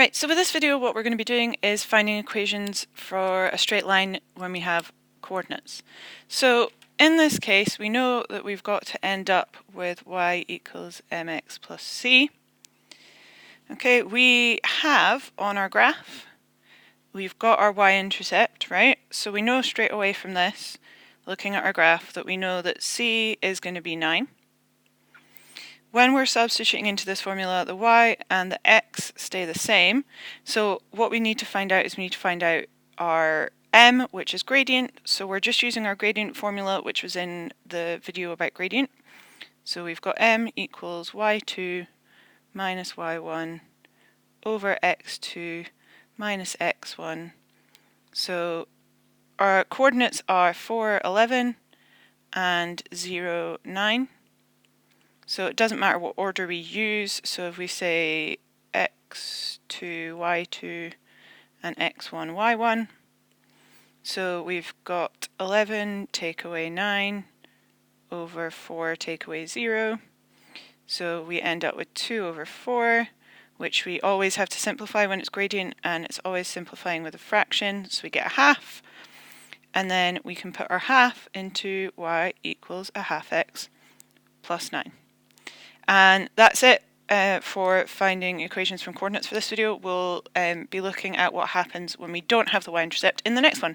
Right, so with this video what we're going to be doing is finding equations for a straight line when we have coordinates. So in this case we know that we've got to end up with y equals mx plus c. Okay, we have on our graph, we've got our y-intercept, right? So we know straight away from this, looking at our graph, that we know that c is going to be 9. When we're substituting into this formula, the y and the x stay the same. So what we need to find out is we need to find out our m, which is gradient. So we're just using our gradient formula, which was in the video about gradient. So we've got m equals y2 minus y1 over x2 minus x1. So our coordinates are 4, 11 and 0, 9. So it doesn't matter what order we use. So if we say x2, y2 and x1, y1, so we've got 11 take away 9 over 4 take away 0. So we end up with 2 over 4, which we always have to simplify when it's gradient, and it's always simplifying with a fraction, so we get a half. And then we can put our half into y equals a half x plus 9. And that's it for finding equations from coordinates for this video. We'll be looking at what happens when we don't have the y-intercept in the next one.